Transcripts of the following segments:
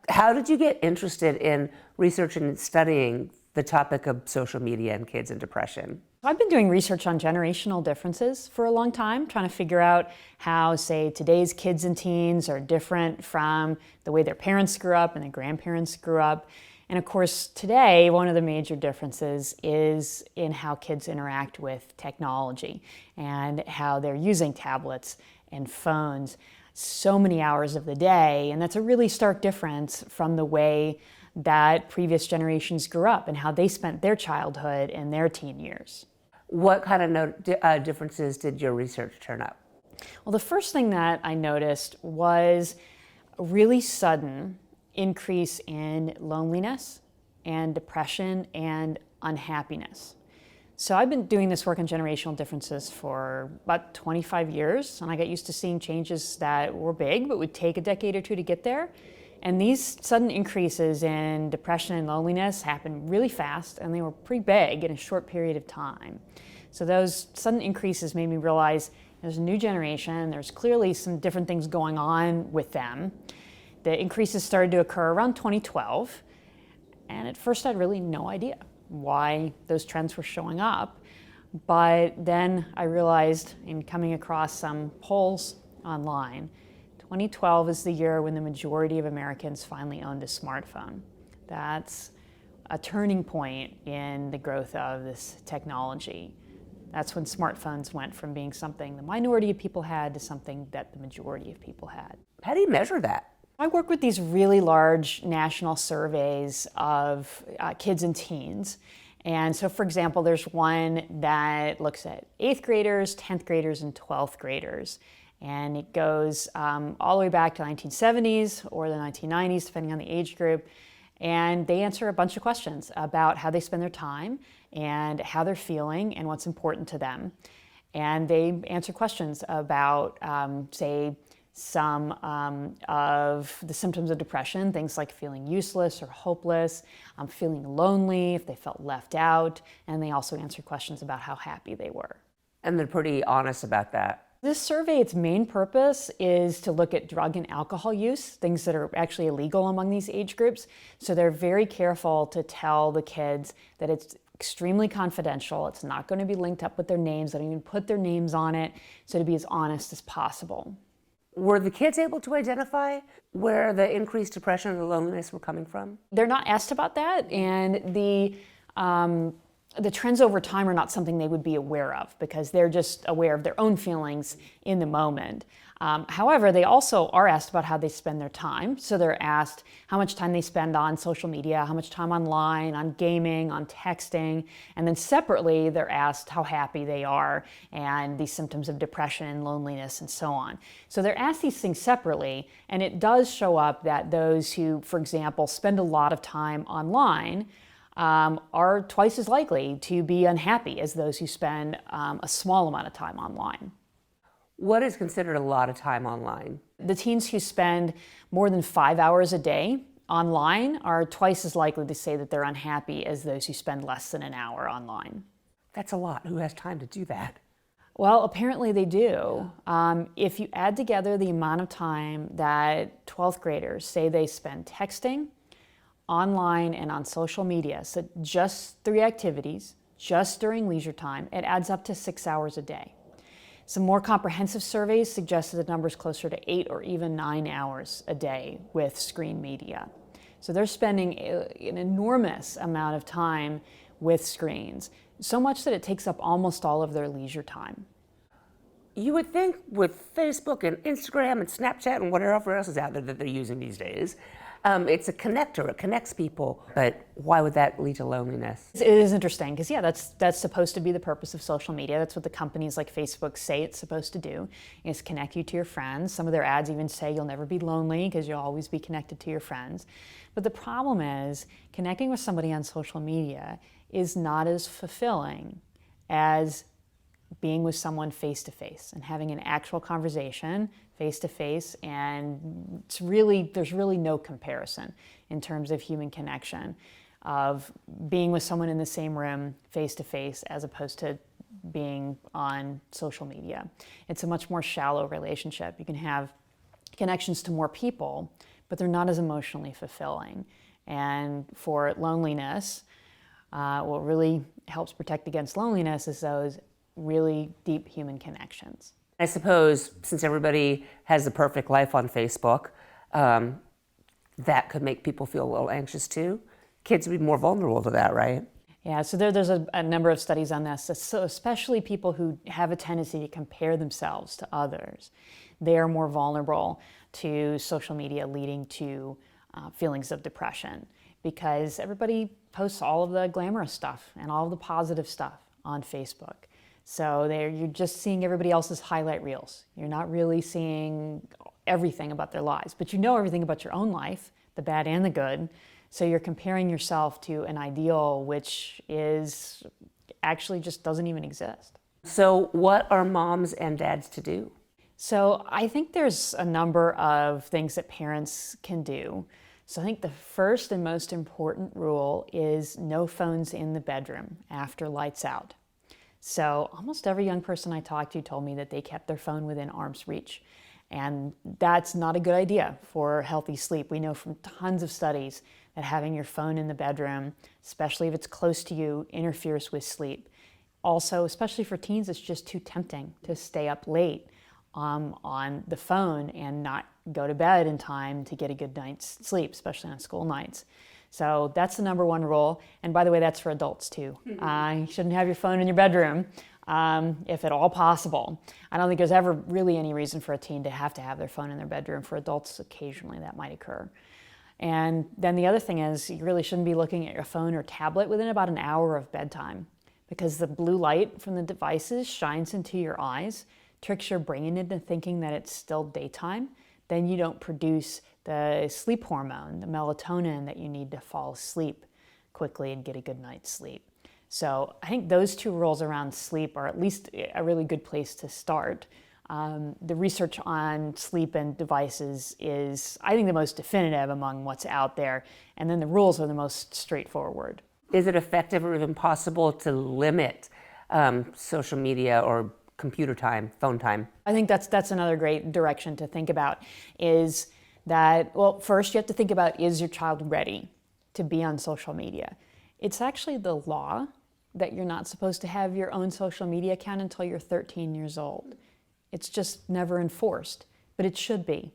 How did you get interested in researching and studying the topic of social media and kids and depression? I've been doing research on generational differences for a long time, trying to figure out how, say, today's kids and teens are different from the way their parents grew up and their grandparents grew up. And of course, today, one of the major differences is in how kids interact with technology and how they're using tablets and phones so many hours of the day. And that's a really stark difference from the way that previous generations grew up and how they spent their childhood and their teen years. What kind of differences did your research turn up? Well, the first thing that I noticed was a really sudden increase in loneliness and depression and unhappiness. So I've been doing this work on generational differences for about 25 years, and I got used to seeing changes that were big but would take a decade or two to get there. And these sudden increases in depression and loneliness happened really fast, and they were pretty big in a short period of time. So those sudden increases made me realize there's a new generation, there's clearly some different things going on with them. The increases started to occur around 2012, and at first I had really no idea why those trends were showing up. But then I realized, in coming across some polls online, 2012 is the year when the majority of Americans finally owned a smartphone. That's a turning point in the growth of this technology. That's when smartphones went from being something the minority of people had to something that the majority of people had. How do you measure that? I work with these really large national surveys of kids and teens. And so, for example, there's one that looks at 8th graders, 10th graders, and 12th graders. And it goes all the way back to the 1970s or the 1990s, depending on the age group. And they answer a bunch of questions about how they spend their time and how they're feeling and what's important to them. And they answer questions about, say, some of the symptoms of depression, things like feeling useless or hopeless, feeling lonely, if they felt left out, and they also answer questions about how happy they were. And they're pretty honest about that. This survey, its main purpose is to look at drug and alcohol use, things that are actually illegal among these age groups. So they're very careful to tell the kids that it's extremely confidential, it's not going to be linked up with their names, they don't even put their names on it, so to be as honest as possible. Were the kids able to identify where the increased depression and the loneliness were coming from? They're not asked about that, and the trends over time are not something they would be aware of because they're just aware of their own feelings in the moment. However, they also are asked about how they spend their time. So they're asked how much time they spend on social media, how much time online, on gaming, on texting, and then separately they're asked how happy they are and the symptoms of depression, loneliness, and so on. So they're asked these things separately, and it does show up that those who, for example, spend a lot of time online are twice as likely to be unhappy as those who spend a small amount of time online. What is considered a lot of time online? The teens who spend more than 5 hours a day online are twice as likely to say that they're unhappy as those who spend less than an hour online. That's a lot. Who has time to do that? Well, apparently they do. If you add together the amount of time that 12th graders say they spend texting, online, and on social media, so just 3 activities, just during leisure time, it adds up to 6 hours a day. Some more comprehensive surveys suggest that the number is closer to 8 or even 9 hours a day with screen media. So they're spending an enormous amount of time with screens, so much that it takes up almost all of their leisure time. You would think with Facebook and Instagram and Snapchat and whatever else is out there that they're using these days, it's a connector, it connects people, but why would that lead to loneliness? It is interesting because, yeah, that's supposed to be the purpose of social media. That's what the companies like Facebook say it's supposed to do, is connect you to your friends. Some of their ads even say you'll never be lonely because you'll always be connected to your friends. But the problem is connecting with somebody on social media is not as fulfilling as being with someone face-to-face and having an actual conversation face-to-face, and there's really no comparison in terms of human connection of being with someone in the same room face-to-face as opposed to being on social media. It's a much more shallow relationship. You can have connections to more people, but they're not as emotionally fulfilling. And for loneliness, what really helps protect against loneliness is those really deep human connections. I suppose since everybody has the perfect life on Facebook, that could make people feel a little anxious too. Kids would be more vulnerable to that, right? Yeah, so there's a number of studies on this, so especially people who have a tendency to compare themselves to others. They are more vulnerable to social media leading to feelings of depression, because everybody posts all of the glamorous stuff and all of the positive stuff on Facebook. So you're just seeing everybody else's highlight reels. You're not really seeing everything about their lives, but you know everything about your own life, the bad and the good. So you're comparing yourself to an ideal which is actually just doesn't even exist. So what are moms and dads to do? So I think there's a number of things that parents can do. So I think the first and most important rule is no phones in the bedroom after lights out. So almost every young person I talked to told me that they kept their phone within arm's reach. And that's not a good idea for healthy sleep. We know from tons of studies that having your phone in the bedroom, especially if it's close to you, interferes with sleep. Also, especially for teens, it's just too tempting to stay up late on the phone and not go to bed in time to get a good night's sleep, especially on school nights. So that's the number one rule. And by the way, that's for adults too. You shouldn't have your phone in your bedroom if at all possible. I don't think there's ever really any reason for a teen to have their phone in their bedroom. For adults, occasionally that might occur. And then the other thing is you really shouldn't be looking at your phone or tablet within about an hour of bedtime, because the blue light from the devices shines into your eyes, tricks your brain into thinking that it's still daytime. Then you don't produce the sleep hormone, the melatonin that you need to fall asleep quickly and get a good night's sleep. So I think those two rules around sleep are at least a really good place to start. The research on sleep and devices is, I think, the most definitive among what's out there, and then the rules are the most straightforward. Is it effective or even possible to limit social media or computer time, phone time? I think that's another great direction to think about, is that, well, first you have to think about, is your child ready to be on social media? It's actually the law that you're not supposed to have your own social media account until you're 13 years old. It's just never enforced, but it should be,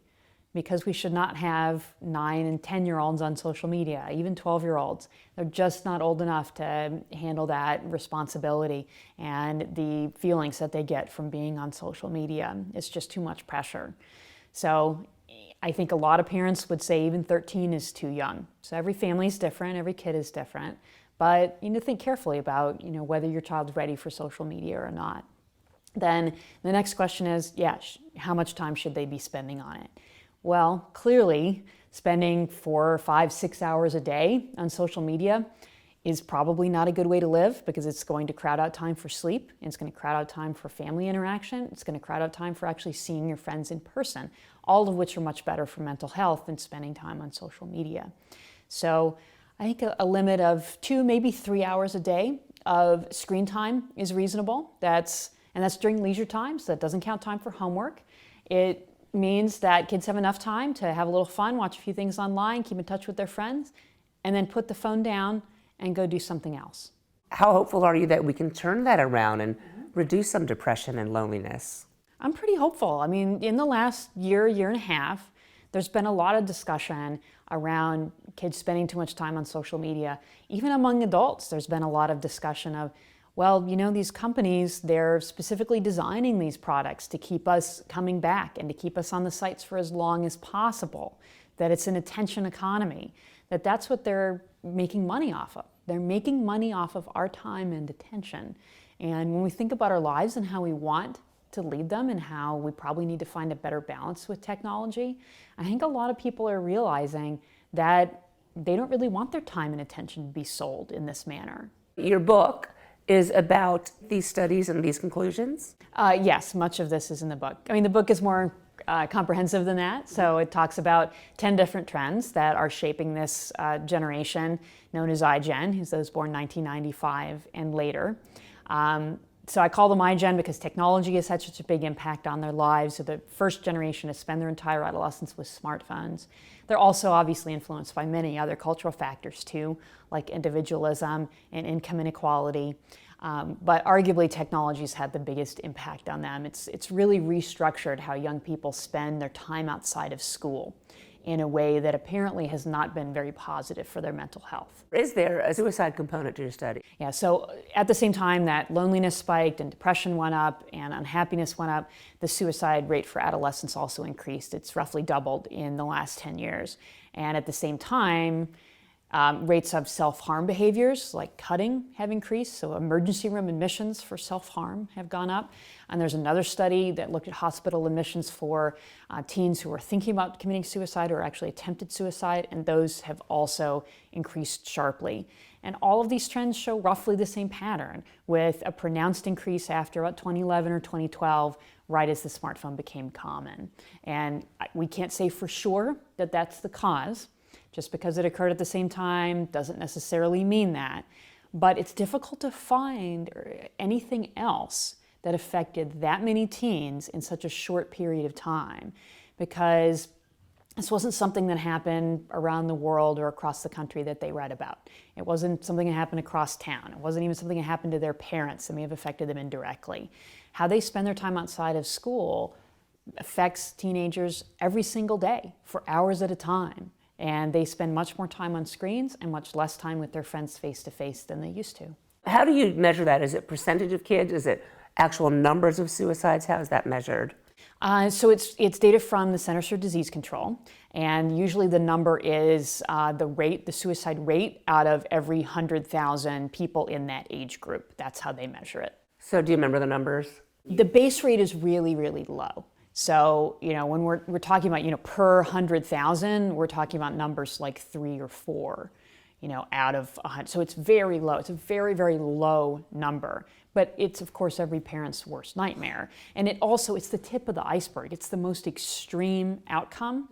because we should not have 9 and 10-year-olds on social media, even 12-year-olds. They're just not old enough to handle that responsibility and the feelings that they get from being on social media. It's just too much pressure. So I think a lot of parents would say even 13 is too young. So every family is different, every kid is different, but you need to think carefully about whether your child's ready for social media or not. Then the next question is, how much time should they be spending on it? Well, clearly, spending 4, 5, 6 hours a day on social media is probably not a good way to live, because it's going to crowd out time for sleep, and it's going to crowd out time for family interaction, it's going to crowd out time for actually seeing your friends in person, all of which are much better for mental health than spending time on social media. So I think a limit of 2, maybe 3 hours a day of screen time is reasonable. That's during leisure time, so that doesn't count time for homework. It means that kids have enough time to have a little fun, watch a few things online, keep in touch with their friends, and then put the phone down and go do something else. How hopeful are you that we can turn that around and reduce some depression and loneliness? I'm pretty hopeful. I mean, in the last year and a half, there's been a lot of discussion around kids spending too much time on social media. Even among adults, there's been a lot of discussion of, well, these companies, they're specifically designing these products to keep us coming back and to keep us on the sites for as long as possible, that it's an attention economy, that's what they're making money off of. They're making money off of our time and attention. And when we think about our lives and how we want to lead them and how we probably need to find a better balance with technology, I think a lot of people are realizing that they don't really want their time and attention to be sold in this manner. Your book is about these studies and these conclusions? Yes, much of this is in the book. I mean, the book is more comprehensive than that. So it talks about 10 different trends that are shaping this generation known as iGen, who's those born 1995 and later. So I call them iGen because technology has had such a big impact on their lives. So the first generation to spend their entire adolescence with smartphones. They're also obviously influenced by many other cultural factors too, like individualism and income inequality. But arguably technology's had the biggest impact on them. It's really restructured how young people spend their time outside of school in a way that apparently has not been very positive for their mental health. Is there a suicide component to your study? Yeah, so at the same time that loneliness spiked and depression went up and unhappiness went up, the suicide rate for adolescents also increased. It's roughly doubled in the last 10 years. And at the same time, rates of self-harm behaviors like cutting have increased, so emergency room admissions for self-harm have gone up. And there's another study that looked at hospital admissions for teens who were thinking about committing suicide or actually attempted suicide, and those have also increased sharply. And all of these trends show roughly the same pattern, with a pronounced increase after about 2011 or 2012, right as the smartphone became common. And we can't say for sure that that's the cause. Just because it occurred at the same time doesn't necessarily mean that. But it's difficult to find anything else that affected that many teens in such a short period of time, because this wasn't something that happened around the world or across the country that they read about. It wasn't something that happened across town. It wasn't even something that happened to their parents that may have affected them indirectly. How they spend their time outside of school affects teenagers every single day for hours at a time. And they spend much more time on screens and much less time with their friends face-to-face than they used to. How do you measure that? Is it percentage of kids? Is it actual numbers of suicides? How is that measured? So it's data from the Centers for Disease Control, and usually the number is the suicide rate out of every 100,000 people in that age group. That's how they measure it. So do you remember the numbers? The base rate is really, really low. So, when we're talking about, per 100,000, we're talking about numbers like 3 or 4, out of 100. So it's very low. It's a very, very low number. But it's, of course, every parent's worst nightmare. And it's the tip of the iceberg. It's the most extreme outcome.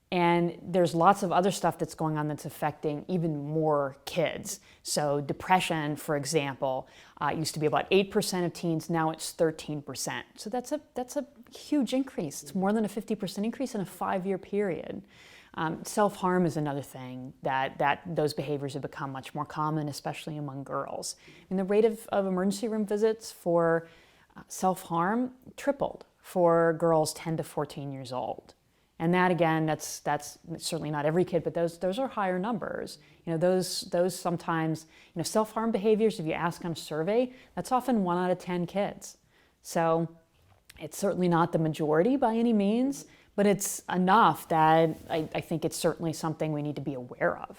And there's lots of other stuff that's going on that's affecting even more kids. So depression, for example, used to be about 8% of teens, now it's 13%. So that's a huge increase. It's more than a 50% increase in a 5-year period. Self-harm is another thing that those behaviors have become much more common, especially among girls. And the rate of emergency room visits for self-harm tripled for girls 10 to 14 years old. And that, again, that's certainly not every kid, but those are higher numbers. Those sometimes, self-harm behaviors, if you ask on a survey, that's often 1 out of 10 kids. So it's certainly not the majority by any means, but it's enough that I think it's certainly something we need to be aware of.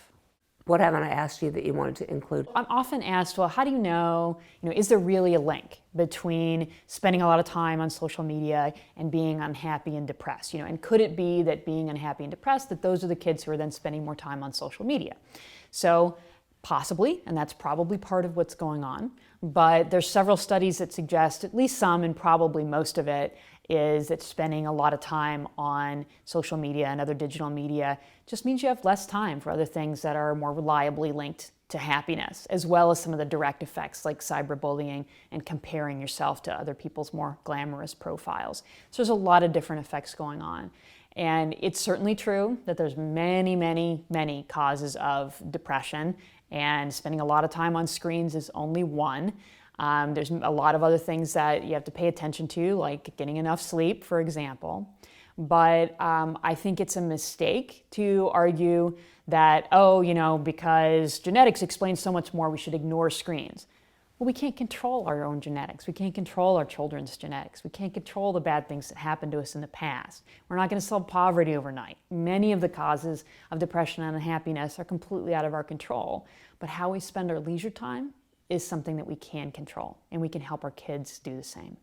What haven't I asked you that you wanted to include? I'm often asked, well, how do you know, is there really a link between spending a lot of time on social media and being unhappy and depressed? And could it be that being unhappy and depressed, that those are the kids who are then spending more time on social media? So possibly, and that's probably part of what's going on. But there's several studies that suggest, at least some and probably most of it, is that spending a lot of time on social media and other digital media just means you have less time for other things that are more reliably linked to happiness, as well as some of the direct effects like cyberbullying and comparing yourself to other people's more glamorous profiles. So there's a lot of different effects going on. And it's certainly true that there's many, many, many causes of depression, and spending a lot of time on screens is only one. There's a lot of other things that you have to pay attention to, like getting enough sleep, for example. But I think it's a mistake to argue that, because genetics explains so much more, we should ignore screens. Well, we can't control our own genetics. We can't control our children's genetics. We can't control the bad things that happened to us in the past. We're not going to solve poverty overnight. Many of the causes of depression and unhappiness are completely out of our control. But how we spend our leisure time is something that we can control, and we can help our kids do the same.